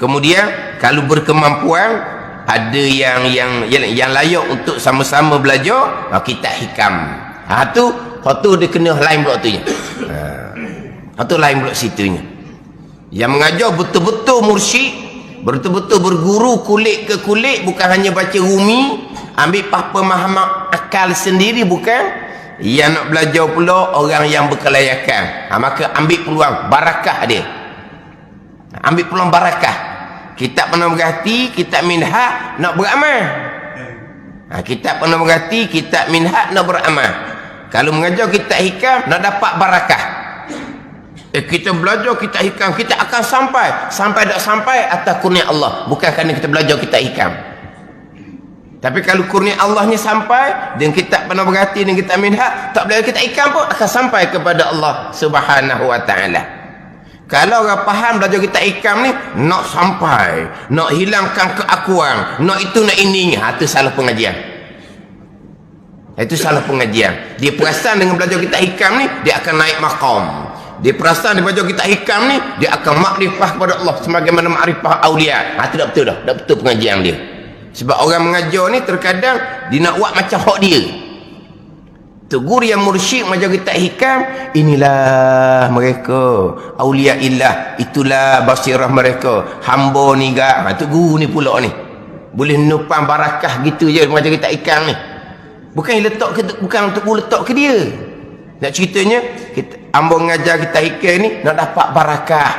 Kemudian kalau berkemampuan ada yang layak untuk sama-sama belajar, kitab hikam. Tu dia kena lain pula tunya. Tu lain pula situnya. Yang mengajar betul-betul mursyid, betul-betul berguru kulit ke kulit, bukan hanya baca rumi, ambil pemahaman akal sendiri, bukan. Yang nak belajar pula orang yang berkelayakan. Maka ambil peluang barakah dia. Ambil peluang barakah. Kitab pernah berhati, kitab minhaj nak beramal. Kitab pernah berhati, kitab minhaj nak beramal. Kalau mengajar kitab hikam nak dapat barakah. Kita belajar kitab hikam, kita akan sampai tak sampai atas kurnia Allah, bukan kerana kita belajar kitab hikam. Tapi kalau kurnia Allahnya sampai, dan kita pernah berhati dan kita minhaj, tak belajar kitab hikam pun akan sampai kepada Allah Subhanahu wa taala. Kalau orang faham belajar kitab hikam ni nak sampai, nak hilangkan keakuan, nak itu nak ininya, itu salah pengajian. Itu salah pengajian. Dia perasan dengan belajar kitab hikam ni dia akan naik maqam. Dia perasan dia belajar kitab hikam ni dia akan makrifah kepada Allah sebagaimana makrifah aulia. Itu tak betul dah. Tak betul pengajian dia. Sebab orang mengajar ni terkadang dia nak buat macam hak dia. Guru yang mursyid mengajar kitab hikam, inilah mereka aulia illah, itulah basirah mereka, hamba ni gak. Tu guru ni pula ni boleh nupang barakah gitu je mengajar kitab hikam ni. Bukan letak ke, bukan untuk letak ke dia. Nak ceritanya hamba mengajar kitab hikam ni nak dapat barakah.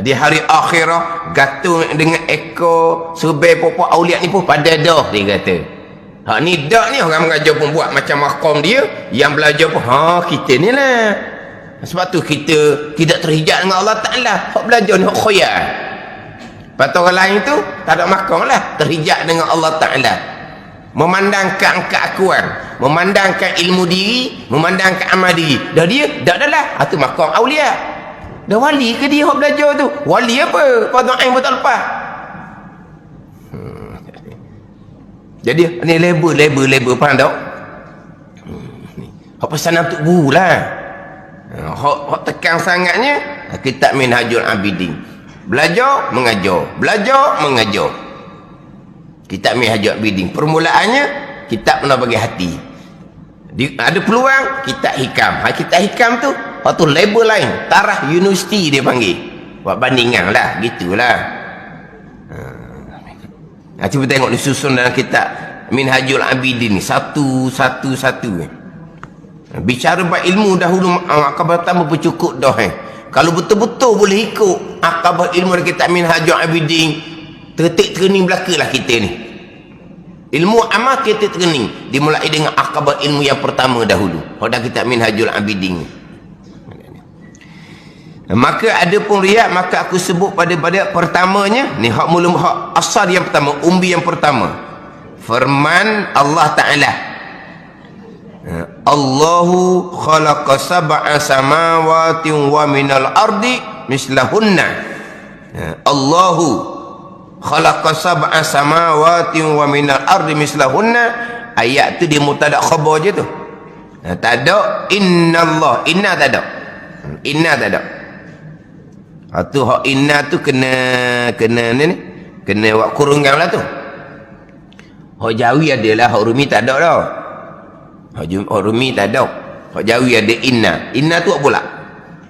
Di hari akhirah gantung dengan ekor sebai pokok aulia ni pun pada dah, dia kata. Hak ni dak ni orang mengajar pun buat macam makom dia, yang belajar pun kita ni lah. Sebab tu kita tidak terhijab dengan Allah Ta'ala. Hak belajar ni hak khayal. Lepas orang lain tu tak ada makom lah, terhijab dengan Allah Ta'ala. Memandangkan keakuan, memandangkan ilmu diri, memandangkan amal diri. Dah dia dak adalah itu makom aulia. Dah wali ke dia hak belajar tu? Wali apa? Fadhil ain betul lepas. Jadi ni label faham tak? Hak pesanan untuk guru lah. Hak tekan sangatnya kitab Minhajul Abidin. Belajar, mengajar. Belajar, mengajar. Kitab Minhajul Abidin. Permulaannya kitab pernah bagi hati. Ada peluang kitab hikam. Kitab hikam tu waktu label lain, tarah universiti dia panggil. Buat bandingan lah, gitulah. Cuba tengok disusun dalam kitab Minhajul Abidin ni satu. Bicara bab ilmu dahulu akabah pertama bercukup dah. Kalau betul-betul boleh ikut akabah ilmu dari kitab Minhajul Abidin, tertik terkening belakalah kita ni. Ilmu amal kita terkening dimulai dengan akabah ilmu yang pertama dahulu. Pada kitab Minhajul Abidin. Maka ada pun riak, maka aku sebut pada pertamanya ni hak mula, hak asal yang pertama, umbi yang pertama, firman Allah Ta'ala, Allahu khalaqa sab'a samawati wa minal ardi mislahunna. Allahu khalaqa sab'a samawati wa minal ardi mislahunna. Ayat tu dia mubtada khabar je tu. Tak ada innallah, inna tak ada. Inna tak ada. Tu hak inna tu kena ni kena buat kurungan lah tu. Hak jawi adalah, hak rumi tak ada dah. Hak rumi tak ada. Hak jawi ada inna. Inna tu apa pula?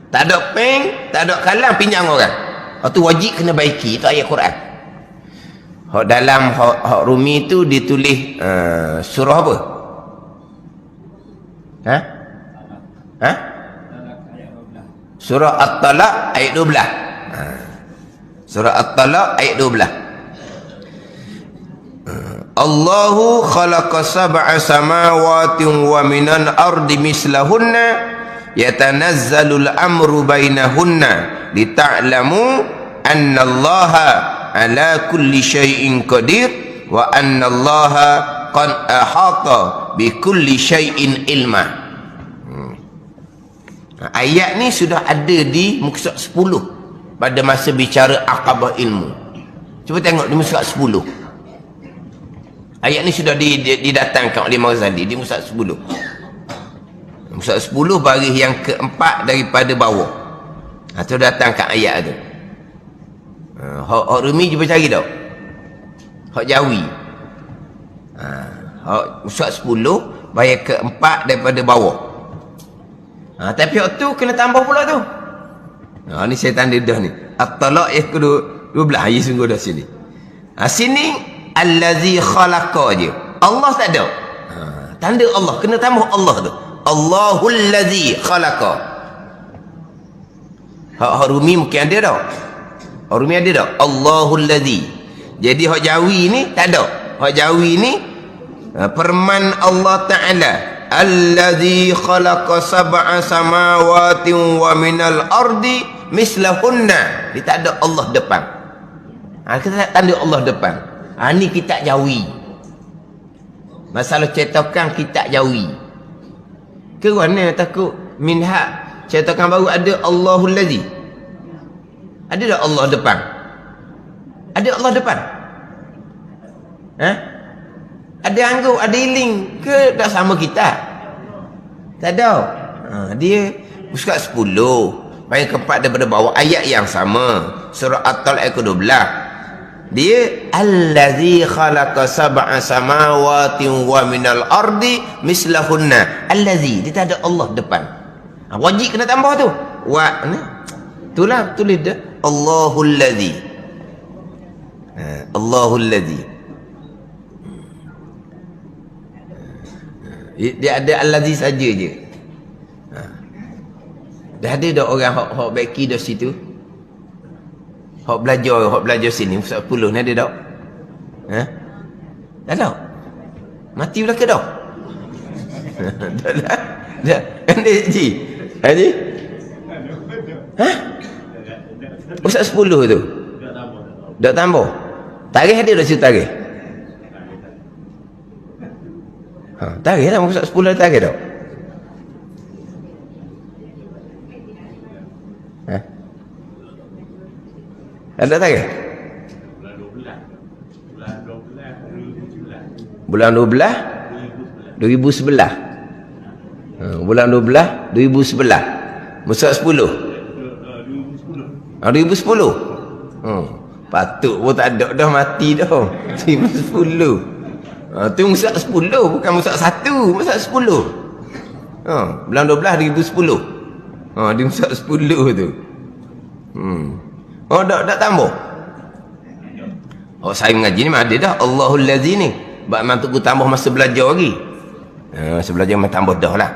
Tak ada peng, tak ada kalam, pinjam orang. Hak tu wajib kena baiki, itu ayat Quran. Hak dalam hak rumi tu ditulis surah apa? Surah At-Talaq ayat 12. Surah At-Talaq ayat 12. Allahu khalaqa sab'a samawati wa minal ardi mislahunna yatanazzalul amru bainahunna lita'lamu anna Allaha ala kulli syai'in qadir wa anna Allaha qad ahata bi kulli syai'in ilma. Ayat ni sudah ada di muka surat 10 pada masa bicara akabah ilmu. Cuba tengok di muka surat 10. Ayat ni sudah didatangkan oleh Imam Ghazali di muka surat 10. Muka surat 10 baris yang keempat daripada bawah. Itu datangkan ayat tu. Hak Rumi cuba cari tak? Hak Jawi. Hak usap 10, bayar ke 4 daripada bawah. Tapi hak tu kena tambah pula tu. Ni saya tanda dah ni. At-talaq yang ke-12. Ya sungguh dah sini. Sini allazi khalaqa je. Allah tak ada. Tanda Allah kena tambah Allah tu. Allahul ladzi khalaqa. Hak Rumi mungkin ada tak? Hak Rumi ada tak? Allahul ladzi. Jadi hak Jawi ni tak ada. Hak Jawi ni firman Allah Taala, allazi khalaqa sab'a samawati wa minal ardi mislahunna. Dia tak ada Allah depan. Kita tak tanda Allah depan. Ni kitab Jawi. Masalah cetakan kitab Jawi. Ke mana takut minhaj cetakan baru ada Allahul ladzi? Ada tak Allah depan? Ada Allah depan? Ada anggur, ada iling ke tak sama kita? Tak ada. Dia Ustaz 10 bayang keempat daripada bawah ayat yang sama, surah At-Talaq ayat ke-12. Dia allazi khalaqa sab'a samawati wa minal ardi mislahunna. Allazi, dia tak ada Allah depan. Wajib kena tambah tu. Ni itulah tulis dah Allahul ladzi. Allahul ladzi. Dia ada allazi saja je. Dah ada dah orang hok beki dah situ. Hok belajar sini Ustaz 10 ni ada tak? Tak ada. Mati belaka dah. Dah lah. Dah. Kan Haji? Haji? Ustaz 10 tu. Tak tambah. Tarikh ada dah situ tarikh. Tarikh lah Ustaz 10 ada tarikh tak? Ada tak? Bulan 12 2011. Bulan 12 2011. Musa 10. 2010. Patut pun tak ada dah, mati dah. 2010. Tu Musa 10 bukan Musa 1, Musa 10. Bulan 12 2010. Dia Musa 10 tu. Tak tambah. Saya mengaji ni memang ada dah Allahul ladzi ni. Bak memang tu tambah masa belajar lagi. Masa belajar memang tambah dah lah.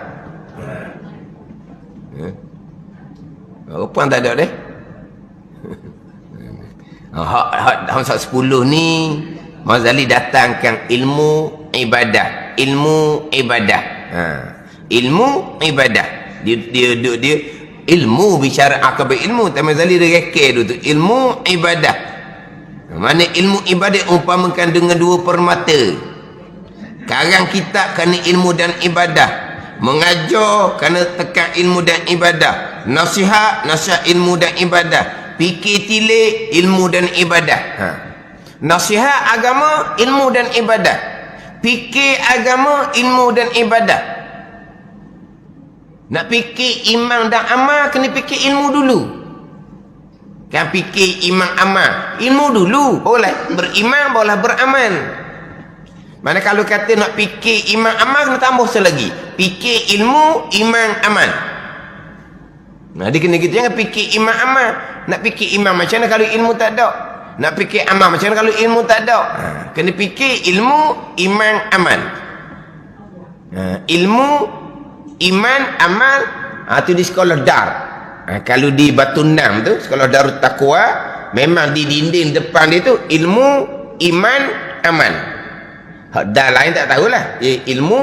Apa tak ada deh? Hak 10 ni Mazali datangkan ilmu ibadah. Ilmu ibadah. Ilmu ibadah. Dia ilmu bicara akab ilmu. Tamazali dia rekeh tu ilmu ibadah. Mana ilmu ibadah umpamakan dengan dua permata. Karang kita kerana ilmu dan ibadah. Mengajar kerana tekan ilmu dan ibadah. Nasihat ilmu dan ibadah. Fikir tilik ilmu dan ibadah. Nasihat agama ilmu dan ibadah. Fikir agama ilmu dan ibadah. Nak fikir iman dan amal, kena fikir ilmu dulu. Kan fikir iman amal, ilmu dulu. Boleh beriman, boleh beramal. Mana kalau kata nak fikir iman amal, kena tambah selagi. Fikir ilmu, iman, amal. Dia kena gitu, jangan fikir iman amal. Nak fikir iman macam mana kalau ilmu tak ada? Nak fikir amal macam mana kalau ilmu tak ada? Kena fikir ilmu, iman, amal. Ilmu, iman, amal, tu di sekolah dar. Kalau di Batu Enam tu, sekolah Darut Taqwa, memang di dinding depan dia tu ilmu, iman, amal. Dar lain tak tahulah. Ilmu,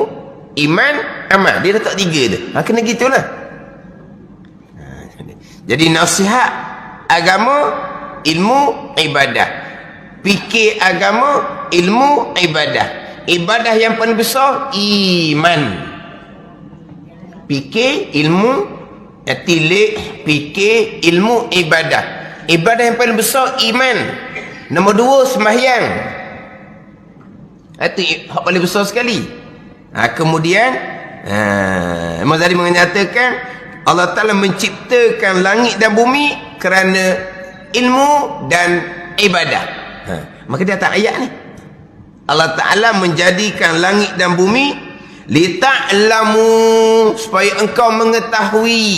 iman, amal. Dia letak 3 tu. Kena gitulah. Jadi nasihat agama, ilmu, ibadah. Fikir agama, ilmu, ibadah. Ibadah yang paling besar, iman. Fikir, ilmu, tilik, fikir, ilmu, ibadah. Ibadah yang paling besar, iman. Nombor 2, sembahyang. Itu hak paling besar sekali. Kemudian, Imam Ghazali menyatakan, Allah Ta'ala menciptakan langit dan bumi kerana ilmu dan ibadah. Maka dia tak ayat ni. Allah Ta'ala menjadikan langit dan bumi lita'lamu, supaya engkau mengetahui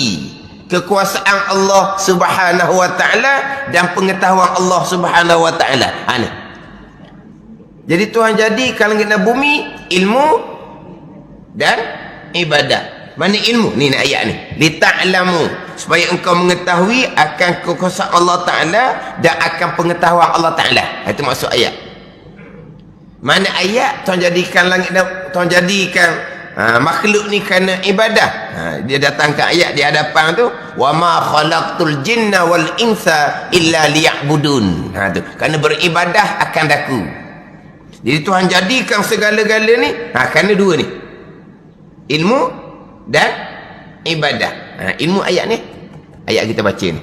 kekuasaan Allah Subhanahu wa Ta'ala dan pengetahuan Allah Subhanahu wa Ta'ala. Ni. Jadi Tuhan jadikan langit dan bumi ilmu dan ibadah. Mana ilmu? Ni ayat ni. Lita'lamu, supaya engkau mengetahui akan kekuasaan Allah Ta'ala dan akan pengetahuan Allah Ta'ala. Itu maksud ayat. Mana ayat Tuhan jadikan langit dan Tuhan jadikan makhluk ni kerana ibadah. Dia datang ke ayat di hadapan tu, wa ma khalaqtul jinna wal insa illa liya'budun. Tu kerana beribadah akan daku. Jadi Tuhan jadikan segala-gala ni kerana dua ni, ilmu dan ibadah. Ilmu ayat ni, ayat kita baca ni,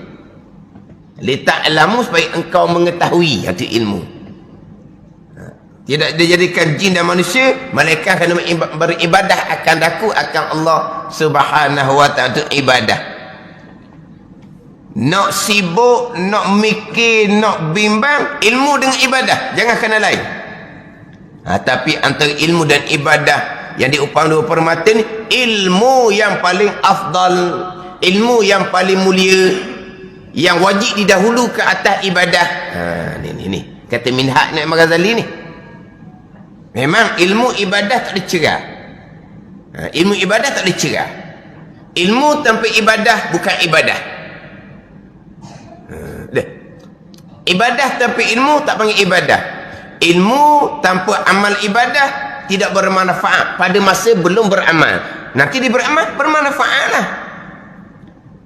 lita'lamu, supaya engkau mengetahui. Itu ilmu. Tidak dijadikan jin dan manusia malaikat kerana beribadah akan daku, akan Allah Subhanahu wa Ta'ala. Itu ibadah. Nak sibuk, nak mikir, nak bimbang, ilmu dengan ibadah jangan kena lain. Tapi antara ilmu dan ibadah yang diupang dua permata ni, ilmu yang paling afdal, ilmu yang paling mulia, yang wajib didahulu ke atas ibadah. Ni kata Minhaj Imam Ghazali ni. Memang ilmu ibadah tak boleh cerah. Ilmu ibadah tak boleh cerah. Ilmu tanpa ibadah bukan ibadah. Ibadah tanpa ilmu tak panggil ibadah. Ilmu tanpa amal ibadah tidak bermanfaat pada masa belum beramal. Nanti dia beramal, bermanfaat lah.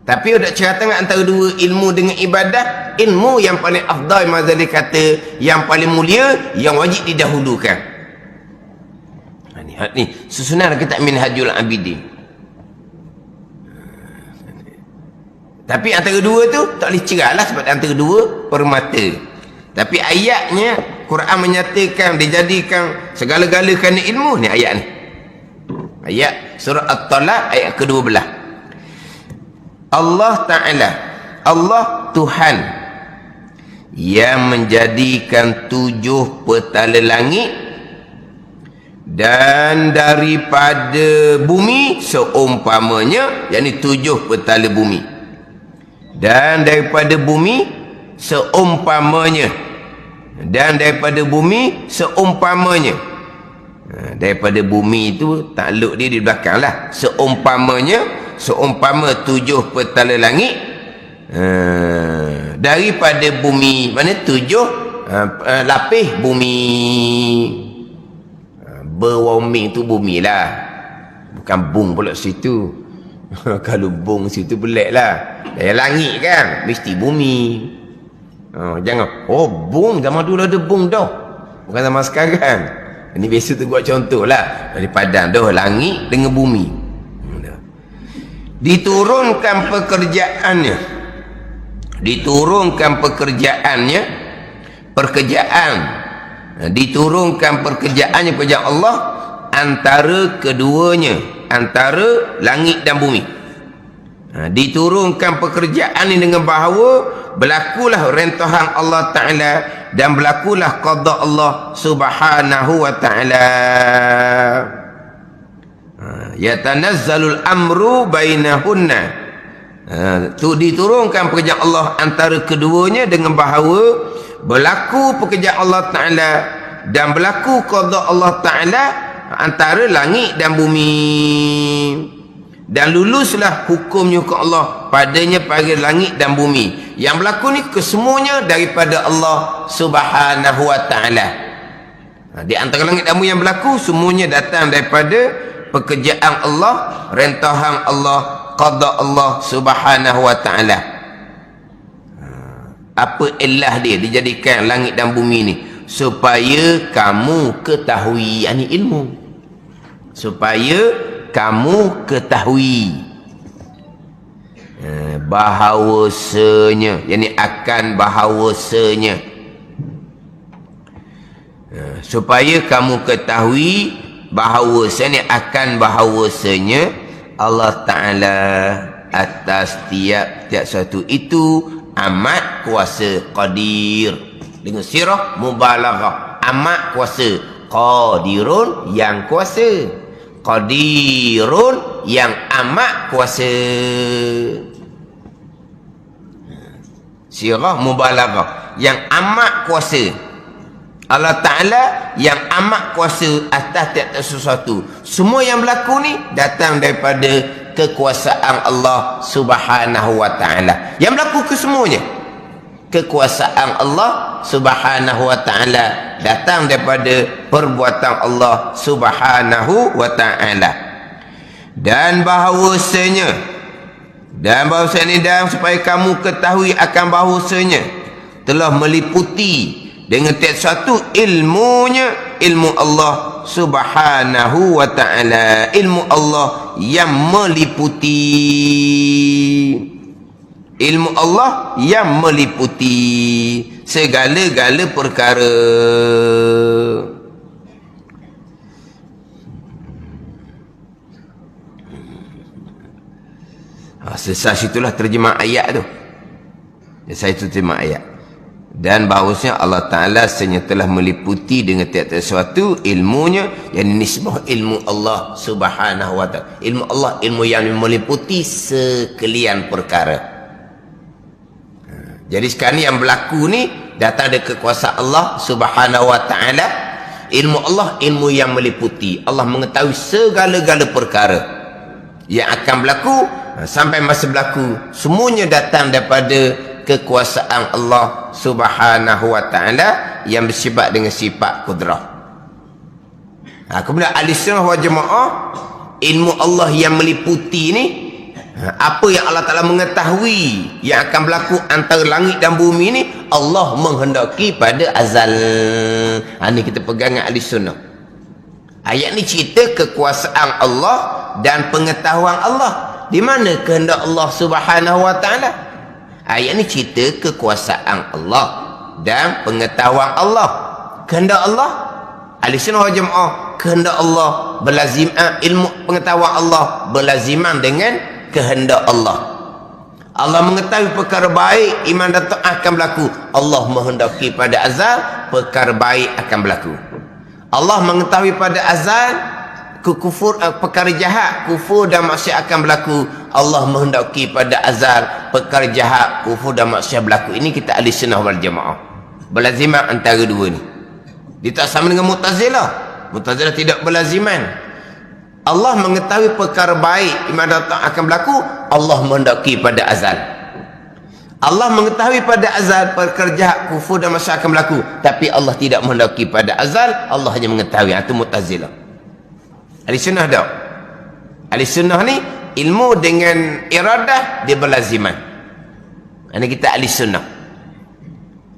Tapi ada cerah tengah antara dua ilmu dengan ibadah. Ilmu yang paling afdal, Imam Ghazali kata, yang paling mulia, yang wajib didahulukan. Ni susunan kitab Minhajul Abidin. Tapi antara dua tu tak boleh cerah lah, sebab antara dua permata. Tapi ayatnya Quran menyatakan dijadikan segala-gala kerana ilmu. Ni ayat ni, ayat surah At-Talaq ayat ke-12. Allah Ta'ala, Allah Tuhan yang menjadikan 7 petala langit dan daripada bumi seumpamanya, yakni 7 petala bumi, dan daripada bumi seumpamanya, dan daripada bumi seumpamanya. Daripada bumi itu takluk dia di belakang lah. Seumpamanya, seumpama 7 petala langit daripada bumi. Mana 7 lapis bumi. Berwarming tu bumi lah, bukan bung pula situ. Kalau bung situ pelik lah. Langit kan mesti bumi. Jangan bung zaman dulu ada bung dah, bukan zaman sekarang. Ini biasa tu buat contoh lah. Dari Padang dah langit dengan bumi. Diturunkan pekerjaannya, diturunkan pekerjaannya, diturunkan pekerjaannya pekerjaan Allah antara keduanya, antara langit dan bumi. Diturunkan pekerjaan ini dengan bahawa berlakulah rentahan Allah Ta'ala dan berlakulah qada Allah Subhanahu wa Ta'ala. Yatanazzalul amru bainahunna. Diturunkan pekerjaan Allah antara keduanya dengan bahawa berlaku pekerjaan Allah Ta'ala dan berlaku qada Allah Ta'ala antara langit dan bumi, dan luluslah hukumnya ke Allah padanya pada langit dan bumi. Yang berlaku ni kesemuanya daripada Allah Subhanahu wa Ta'ala. Di antara langit dan bumi yang berlaku semuanya datang daripada pekerjaan Allah, rentahan Allah, qada Allah Subhanahu wa Ta'ala. Apa ilah dia dijadikan langit dan bumi ni? Supaya kamu ketahui. Ini ilmu. Supaya kamu ketahui bahawasanya, yakni akan bahawasanya, supaya kamu ketahui bahawasanya, akan bahawasanya Allah Ta'ala atas tiap-tiap satu itu amat kuasa. Qadir dengan sirah mubalaghah, amat kuasa. Qadirun yang kuasa, qadirun yang amat kuasa. Sirah mubalaghah yang amat kuasa. Allah Ta'ala yang amat kuasa atas tiap-tiap sesuatu. Semua yang berlaku ni datang daripada kekuasaan Allah Subhanahu wa Ta'ala. Yang berlaku kesemuanya kekuasaan Allah Subhanahu wa Ta'ala, datang daripada perbuatan Allah Subhanahu wa Ta'ala. Dan bahawasanya, dan supaya kamu ketahui akan bahawasanya telah meliputi dengan tiap satu ilmunya, ilmu Allah Subhanahu wa Ta'ala, ilmu Allah yang meliputi, ilmu Allah yang meliputi segala-gala perkara. Selesai situlah terjemah ayat tu. Selesai itu terjemah ayat. Dan bahawasanya Allah Ta'ala sebenarnya telah meliputi dengan tiap-tiap sesuatu ilmunya, yang nisbah ilmu Allah Subhanahu wa Ta'ala. Ilmu Allah, ilmu yang meliputi sekalian perkara. Jadi sekarang yang berlaku ni datang dari kekuasaan Allah Subhanahu wa Ta'ala. Ilmu Allah, ilmu yang meliputi. Allah mengetahui segala-gala perkara yang akan berlaku sampai masa berlaku. Semuanya datang daripada kekuasaan Allah Subhanahu wa Ta'ala yang bersifat dengan sifat kudrah. Kemudian Ahlussunnah wal Jamaah, ilmu Allah yang meliputi ni, apa yang Allah Ta'ala mengetahui yang akan berlaku antara langit dan bumi ni, Allah menghendaki pada azal. Ini kita pegang dengan Ahlussunnah. Ayat ni cerita kekuasaan Allah dan pengetahuan Allah. Di mana kehendak Allah Subhanahu wa Ta'ala? Ayat ni cerita kekuasaan Allah dan pengetahuan Allah. Kehendak Allah, Ahlussunnah wal Jamaah, kehendak Allah berlazim, ilmu pengetahuan Allah berlaziman dengan kehendak Allah. Allah mengetahui perkara baik, iman dan taat akan berlaku. Allah menghendaki pada azal perkara baik akan berlaku. Allah mengetahui pada azal kufur, perkara jahat, kufur dan maksiat akan berlaku. Allah menghendaki pada azal perkara jahat, kufur dan maksiat berlaku. Ini kita Ahlussunnah wal Jamaah. Berlaziman antara dua ni. Dia tak sama dengan Mu'tazilah. Mu'tazilah tidak berlaziman. Allah mengetahui perkara baik, iman dan taat akan berlaku. Allah menghendaki pada azal. Allah mengetahui pada azal perkara jahat, kufur dan maksiat akan berlaku. Tapi Allah tidak menghendaki pada azal. Allah hanya mengetahui. Itu Mu'tazilah. Ahlussunnah tak? Ahlussunnah ni ilmu dengan iradah dia berlaziman. Ini kita Ahlussunnah.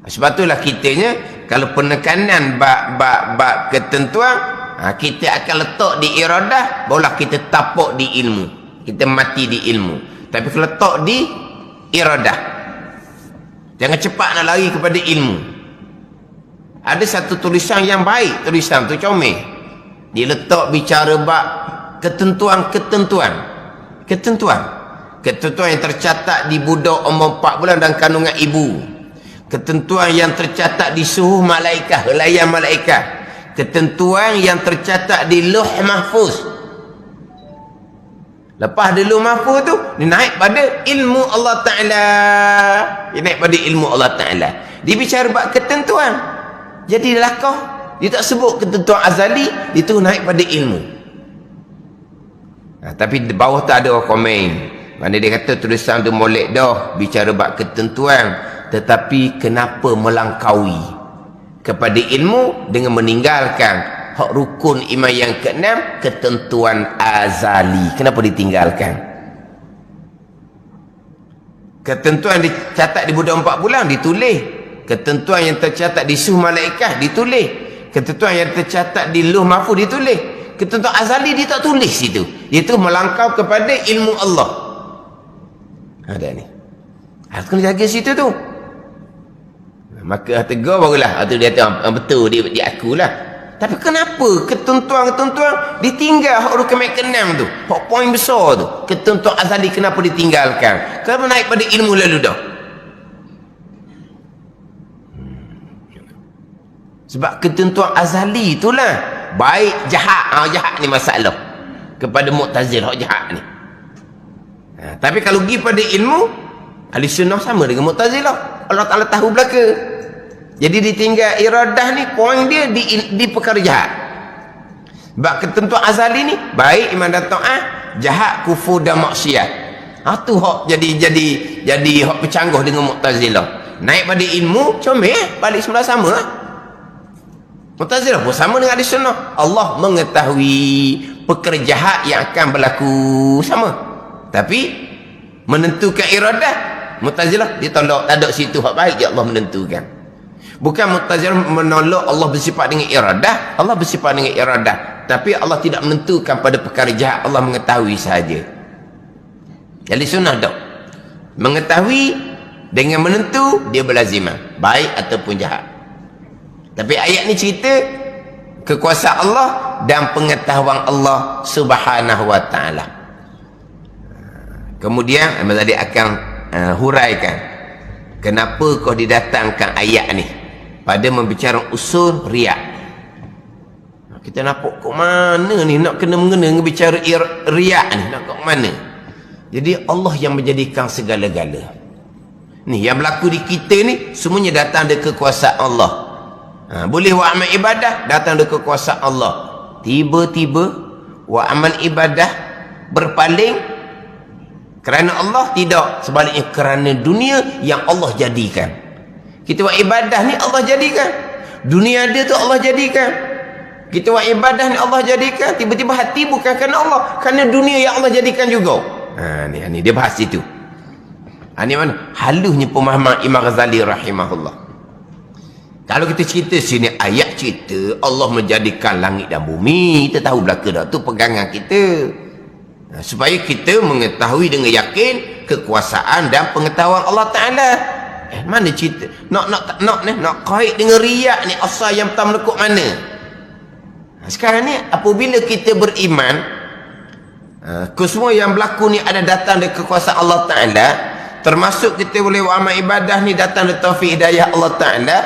Sebab itulah kitanya kalau penekanan bab ketentuan, kita akan letak di iradah, barulah kita tapak di ilmu. Kita mati di ilmu. Tapi kalau letak di iradah, jangan cepat nak lari kepada ilmu. Ada satu tulisan yang baik, tulisan tu comel. Dia letak bicara bab ketentuan yang tercatat di budak umur 4 bulan dan kandungan ibu. Ketentuan yang tercatat di suhu malaikat, helaian malaikat. Ketentuan yang tercatat di Lauh Mahfuz. Lepas di Lauh Mahfuz tu, dia naik pada ilmu Allah Ta'ala. Dia naik pada ilmu Allah Ta'ala. Dia bicara bab ketentuan. Jadi lakah. Dia tak sebut ketentuan azali, dia tu naik pada ilmu. Tapi di bawah tu ada orang komen. Mana dia kata tulisan tu molek dah, bicara bab ketentuan. Tetapi kenapa melangkaui kepada ilmu dengan meninggalkan hak rukun iman yang ke-6, ketentuan azali? Kenapa ditinggalkan? Ketentuan dicatat di budak 4 bulan, ditulis. Ketentuan yang tercatat di suhu malaikat, ditulis. Ketentuan yang tercatat di Lauh Mahfuz, ditulis. Ketentuan azali dia tak tulis itu. Dia tu melangkau kepada ilmu Allah. Ada ni. Aku kena jaga situ tu. Maka tegur barulah. Dia kata betul dia akulah. Tapi kenapa ketentuan-ketentuan ditinggal hak rukun ke-6 tu? Hak poin besar tu. Ketentuan azali kenapa ditinggalkan? Kenapa naik pada ilmu lalu dah? Sebab ketentuan azali itulah baik jahat. Jahat ni masalah kepada Mu'tazilah jahat ni. Tapi kalau pergi pada ilmu, ahli sunnah sama dengan Mu'tazilah. Allah Ta'ala tahu belaka. Jadi ditinggal iradah ni, poin dia di perkara jahat. Sebab ketentuan azali ni baik iman dan ta'ah, jahat, kufur dan maksiat. Tu hak jadi hak bercanggah dengan Mu'tazilah. Naik pada ilmu, comel balik semula sama. Mu'tazilah pun sama dengan ahli sunnah. Allah mengetahui perkara jahat yang akan berlaku sama. Tapi menentukan iradah, Mu'tazilah dia tolak, tak ada situ hak baik je Allah menentukan. Bukan Mu'tazilah menolak Allah bersifat dengan iradah, Allah bersifat dengan iradah, tapi Allah tidak menentukan pada perkara jahat, Allah mengetahui sahaja. Jadi sunnah tak mengetahui dengan menentu, dia berlazimah baik ataupun jahat. Tapi ayat ni cerita kekuasaan Allah dan pengetahuan Allah Subhanahu wa ta'ala. Kemudian Imam Ghazali akan huraikan kenapa kau didatangkan ayat ni pada membicarakan usul riak. Kita nampak kat mana ni nak kena mengena bicara riak ni, nak kat mana? Jadi Allah yang menjadikan segala-gala ni yang berlaku di kita ni semuanya datang dari kekuasaan Allah. Boleh wa amal ibadah datang dari kekuasaan Allah. Tiba-tiba wa amal ibadah berpaling kerana Allah, tidak, sebaliknya kerana dunia yang Allah jadikan. Kita buat ibadah ni Allah jadikan, dunia dia tu Allah jadikan. Kita buat ibadah ni Allah jadikan, tiba-tiba hati bukan kerana Allah, kerana dunia yang Allah jadikan juga. Ni dia bahas itu. Ni mana halusnya pemahaman Imam Ghazali rahimahullah. Kalau kita cerita sini ayat cerita Allah menjadikan langit dan bumi, kita tahu belaka dah, tu pegangan kita. Supaya kita mengetahui dengan yakin kekuasaan dan pengetahuan Allah Ta'ala. Mana cerita nak kait dengan riak ni, asal yang pertama lekuk mana? Sekarang ni apabila kita beriman, semua yang berlaku ni ada datang dari kekuasaan Allah Ta'ala, termasuk kita boleh buat amal ibadah ni datang dari taufik hidayah Allah Ta'ala.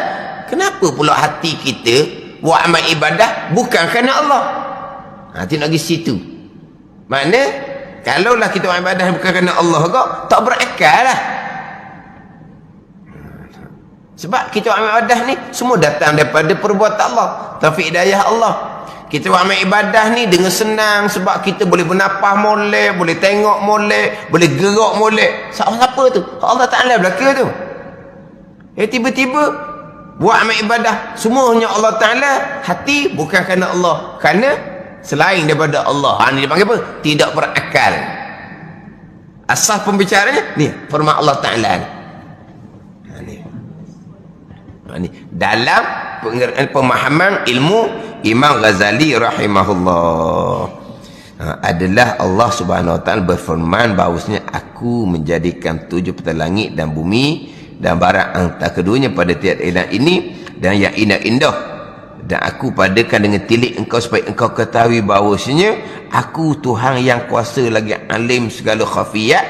Kenapa pula hati kita buat amal ibadah bukan kerana Allah? Nanti nak pergi situ. Makna kalaulah kita buat ibadah bukan kerana Allah kok, tak berakal lah. Sebab kita buat amal ibadah ni semua datang daripada perbuatan Allah, taufik hidayah Allah. Kita buat amal ibadah ni dengan senang sebab kita boleh bernafas molek, boleh tengok molek, boleh gerak molek. Siapa tu? Allah Ta'ala belaka tu. Tiba-tiba buat amal ibadah semuanya Allah Ta'ala, hati bukan kerana Allah, kerana selain daripada Allah. Ini dipanggil apa? Tidak berakal. Asal pembicaranya ni firman Allah Ta'ala ni. Ni dalam pemahaman ilmu Imam Ghazali rahimahullah adalah Allah Subhanahu wa ta'ala berfirman bahawasanya aku menjadikan 7 petai langit dan bumi dan barang antara keduanya pada tiap ilan ini dan yang indah-indah, dan aku padakan dengan tilik engkau supaya engkau ketahui bahawasanya aku Tuhan yang kuasa lagi alim segala khafiyat,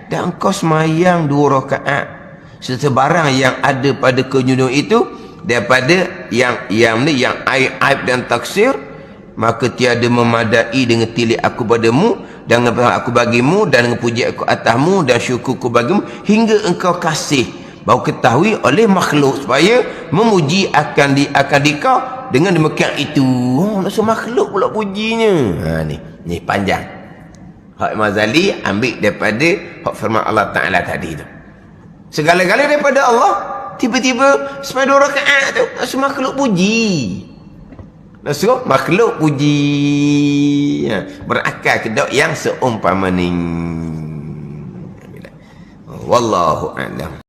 dan engkau semayang 2 rakaat serta barang yang ada pada kenyunyung itu daripada yang aib dan taksir, maka tiada memadai dengan tilik aku padamu dan dengan aku bagimu dan dengan puji aku atasmu dan syukurku bagimu hingga engkau kasih baru ketahui oleh makhluk supaya memuji akan dikau dengan demikian itu. Langsung makhluk pula pujinya. Ni panjang. Hak Imam Ghazali ambil daripada hak firman Allah Ta'ala tadi tu. Segala-galanya daripada Allah, tiba-tiba sampai 2 rakaat tu langsung makhluk puji. Langsung makhluk puji. Berakal ke tak yang seumpama ni. Wallahu a'lam.